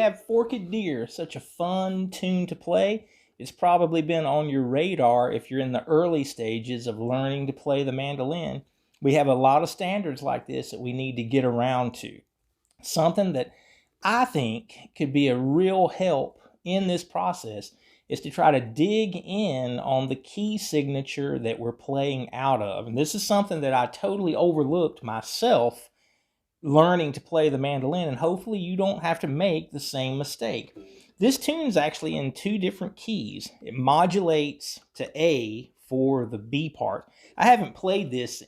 have Forked Deer, such a fun tune to play. It's probably been on your radar if you're in the early stages of learning to play the mandolin. We have a lot of standards like this that we need to get around to. Something that I think could be a real help in this process is to try to dig in on the key signature that we're playing out of. And this is something that I totally overlooked myself learning to play the mandolin, and hopefully you don't have to make the same mistake. This tune is actually in two different keys. It modulates to A for the B part. I haven't played this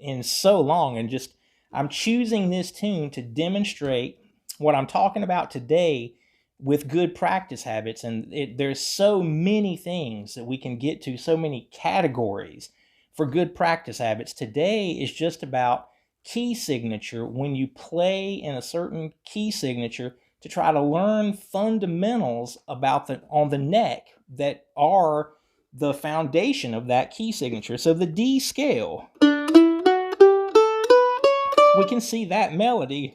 in so long, and I'm choosing this tune to demonstrate what I'm talking about today with good practice habits. And there's so many things that we can get to, so many categories for good practice habits. Today is just about key signature, when you play in a certain key signature, to try to learn fundamentals about on the neck that are the foundation of that key signature. So the D scale, we can see that melody.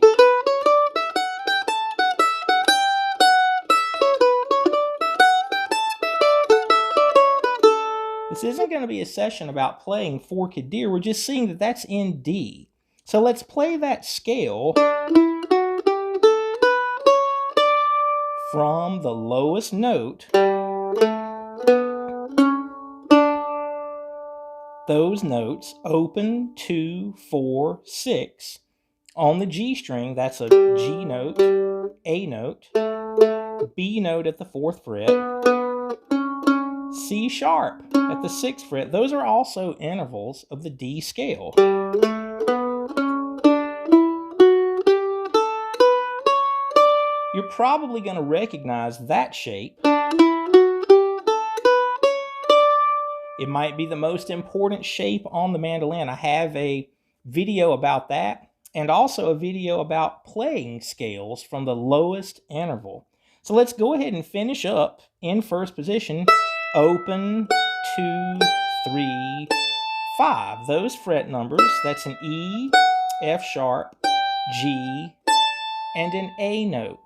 This isn't going to be a session about playing Forked Deer. We're just seeing that that's in D. So let's play that scale from the lowest note. Those notes, open, 2, 4, 6. On the G string, that's a G note, A note, B note at the 4th fret, C sharp at the 6th fret. Those are also intervals of the D scale. You're probably going to recognize that shape. It might be the most important shape on the mandolin. I have a video about that, and also a video about playing scales from the lowest interval. So let's go ahead and finish up in first position. Open, 2, 3, 5. Those fret numbers, that's an E, F sharp, G, and an A note.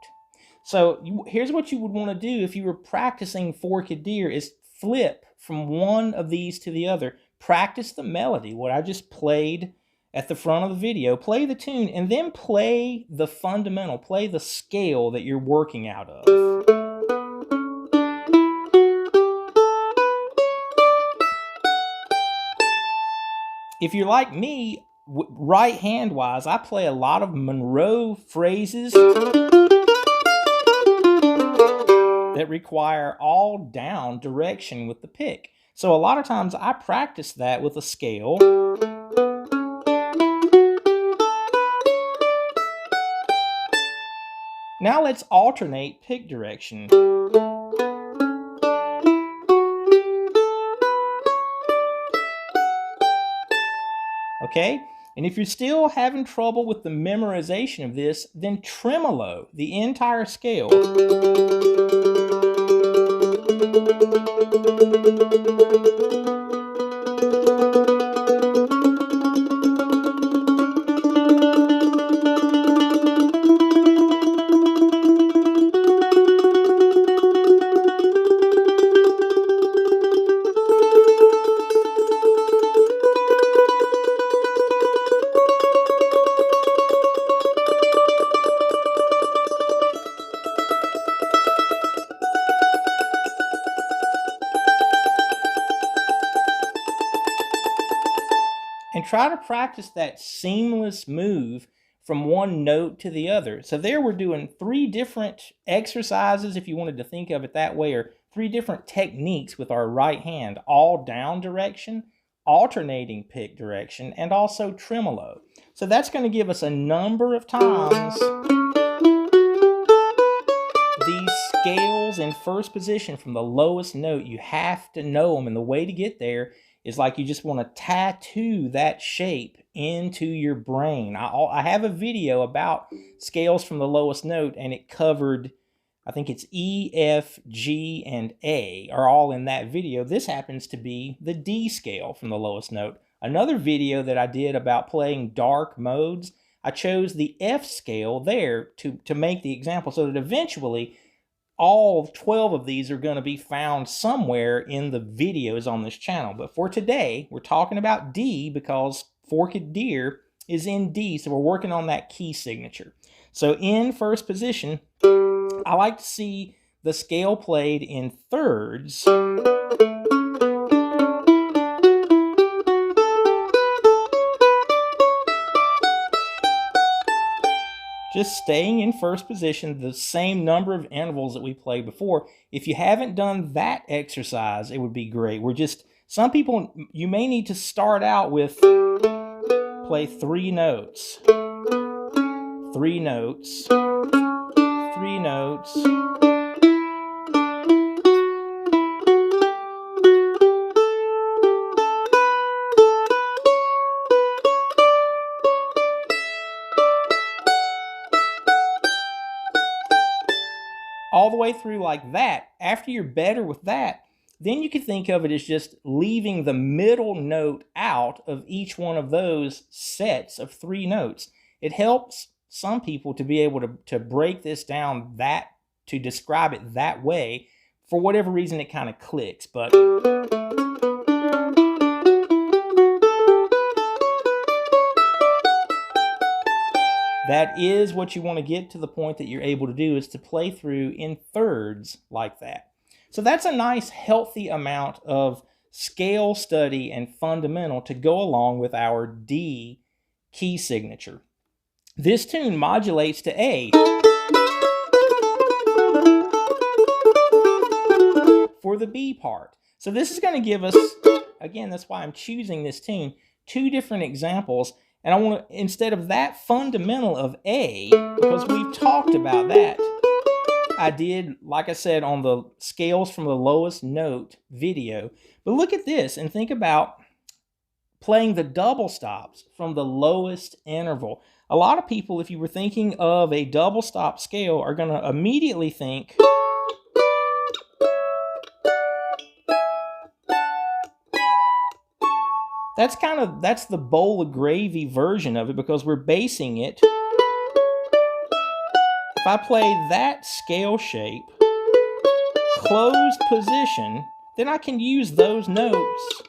So here's what you would want to do if you were practicing Forked Deer, is flip from one of these to the other. Practice the melody, what I just played at the front of the video. Play the tune, and then play the fundamental, play the scale that you're working out of. If you're like me, right hand wise, I play a lot of Monroe phrases that require all down direction with the pick. So a lot of times I practice that with a scale. Now let's alternate pick direction. Okay? And if you're still having trouble with the memorization of this, then tremolo the entire scale. And try to practice that seamless move from one note to the other. So there we're doing 3 different exercises, if you wanted to think of it that way, or 3 different techniques with our right hand: all down direction, alternating pick direction, and also tremolo. So that's going to give us a number of times these scales in first position from the lowest note. You have to know them, and the way to get there is like you just want to tattoo that shape into your brain. I have a video about scales from the lowest note, and it covered, I think it's E, F, G, and A are all in that video. This happens to be the D scale from the lowest note. Another video that I did about playing dark modes, I chose the F scale there to make the example so that eventually all 12 of these are going to be found somewhere in the videos on this channel. But for today, we're talking about D because Forked Deer is in D, so we're working on that key signature. So in first position, I like to see the scale played in thirds. Just staying in first position, the same number of intervals that we played before. If you haven't done that exercise, it would be great. Some people, you may need to start out with play 3 notes, 3 notes, 3 notes, all the way through like that. After you're better with that, then you can think of it as just leaving the middle note out of each one of those sets of 3 notes. It helps some people to be able to break this down to describe it that way. For whatever reason, it kind of clicks. But that is what you want to get to the point that you're able to do, is to play through in thirds like that. So that's a nice healthy amount of scale study and fundamental to go along with our D key signature. This tune modulates to A for the B part. So this is going to give us, again, that's why I'm choosing this tune, 2 different examples. And I want to, instead of that fundamental of A, because we've talked about that, I did, like I said, on the scales from the lowest note video. But look at this and think about playing the double stops from the lowest interval. A lot of people, if you were thinking of a double stop scale, are going to immediately think that's the bowl of gravy version of it, because we're basing it. If I play that scale shape, closed position, then I can use those notes.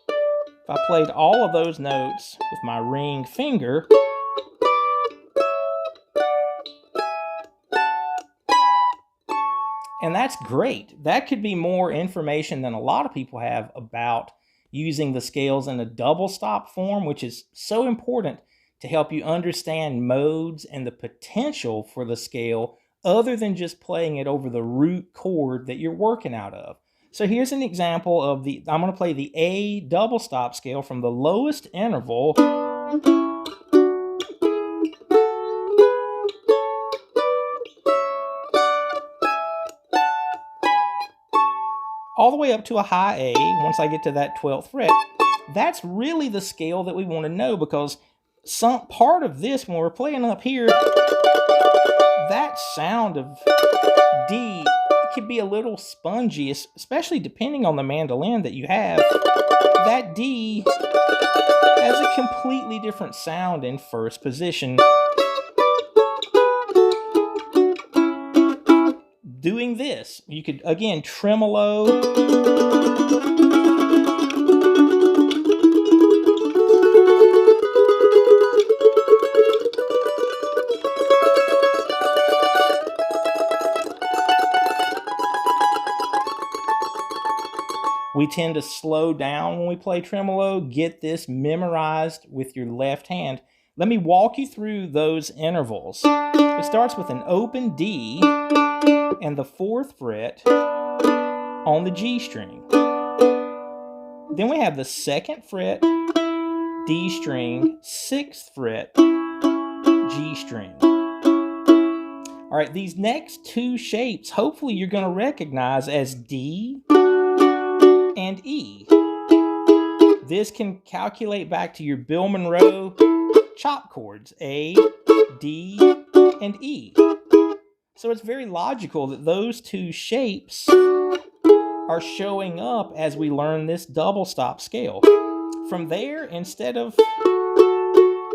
If I played all of those notes with my ring finger, and that's great. That could be more information than a lot of people have about using the scales in a double stop form, which is so important to help you understand modes and the potential for the scale other than just playing it over the root chord that you're working out of. So here's an example of I'm going to play the A double stop scale from the lowest interval all the way up to a high A once I get to that 12th fret. That's really the scale that we want to know, because some part of this, when we're playing up here, that sound of D, it could be a little spongy, especially depending on the mandolin that you have. That D has a completely different sound in first position. Doing this, you could, again, tremolo. We tend to slow down when we play tremolo. Get this memorized with your left hand. Let me walk you through those intervals. It starts with an open D and the 4th fret on the G string. Then we have the 2nd fret, D string, 6th fret, G string. All right, these next 2 shapes, hopefully you're going to recognize as D and E. This can calculate back to your Bill Monroe chop chords, A, D, and E. So it's very logical that those 2 shapes are showing up as we learn this double stop scale. From there, instead of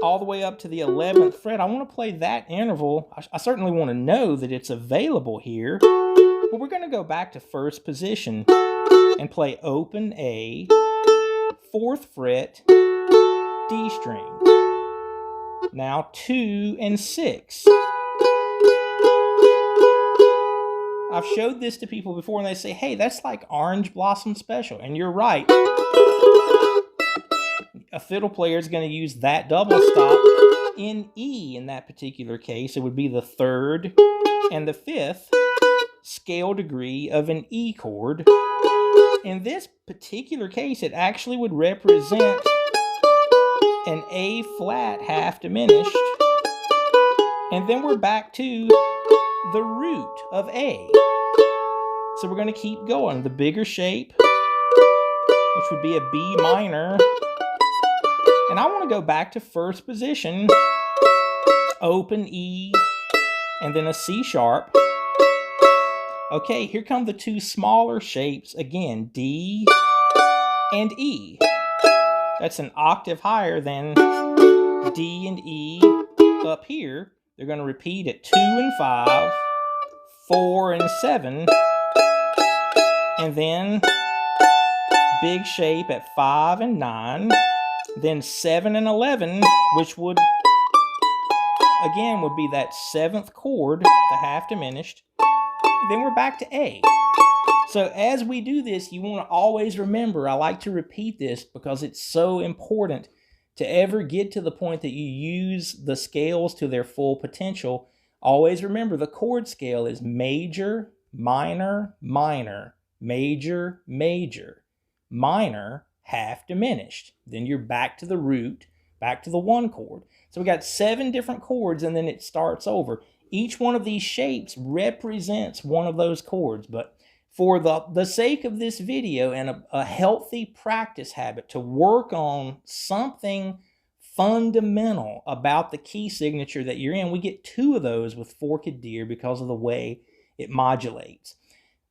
all the way up to the 11th fret. I want to play that interval. I certainly want to know that it's available here, but we're going to go back to first position and play open A, 4th fret, D string. Now 2 and 6. I've showed this to people before and they say, hey, that's like Orange Blossom Special. And you're right. A fiddle player is going to use that double stop in E in that particular case. It would be the 3rd and the 5th scale degree of an E chord. In this particular case, it actually would represent an A flat half diminished. And then we're back to the root of A. So we're going to keep going. The bigger shape, which would be a B minor. And I want to go back to first position, open E, and then a C sharp. Okay, here come the two smaller shapes again, D and E. That's an octave higher than D and E up here. They're going to repeat at 2 and 5, 4 and 7, and then big shape at 5 and 9, then 7 and 11, which would, again, would be that 7th chord, the half diminished. Then we're back to A. So as we do this, you want to always remember, I like to repeat this because it's so important to ever get to the point that you use the scales to their full potential. Always remember the chord scale is major, minor, minor, major, major, minor, half diminished. Then you're back to the root, back to the 1 chord. So we got 7 different chords and then it starts over. Each one of these shapes represents one of those chords, but for the sake of this video and a healthy practice habit to work on something fundamental about the key signature that you're in, we get 2 of those with Forked Deer because of the way it modulates.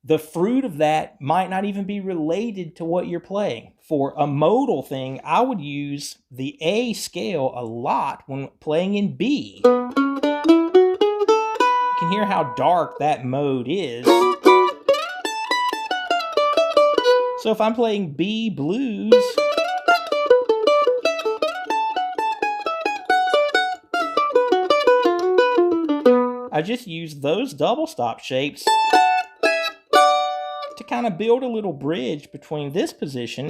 The fruit of that might not even be related to what you're playing. For a modal thing, I would use the A scale a lot when playing in B. You can hear how dark that mode is. So if I'm playing B blues, I just use those double stop shapes to kind of build a little bridge between this position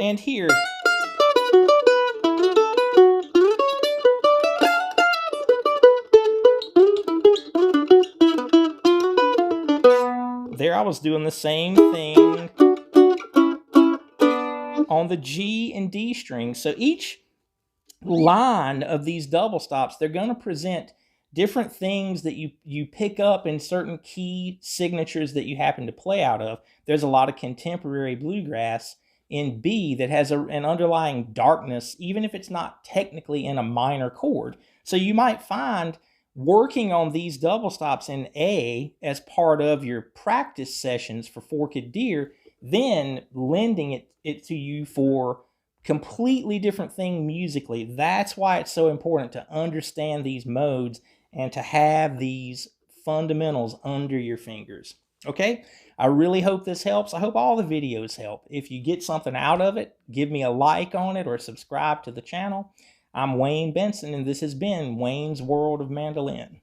and here. There I was doing the same thing on the G and D strings. So each line of these double stops, they're going to present different things that you pick up in certain key signatures that you happen to play out of. There's a lot of contemporary bluegrass in B that has an underlying darkness, even if it's not technically in a minor chord. So you might find working on these double stops in A as part of your practice sessions for Forked Deer, then lending it to you for completely different thing musically. That's why it's so important to understand these modes and to have these fundamentals under your fingers. Okay? I really hope this helps. I hope all the videos help. If you get something out of it, give me a like on it or subscribe to the channel. I'm Wayne Benson, and this has been Wayne's World of Mandolin.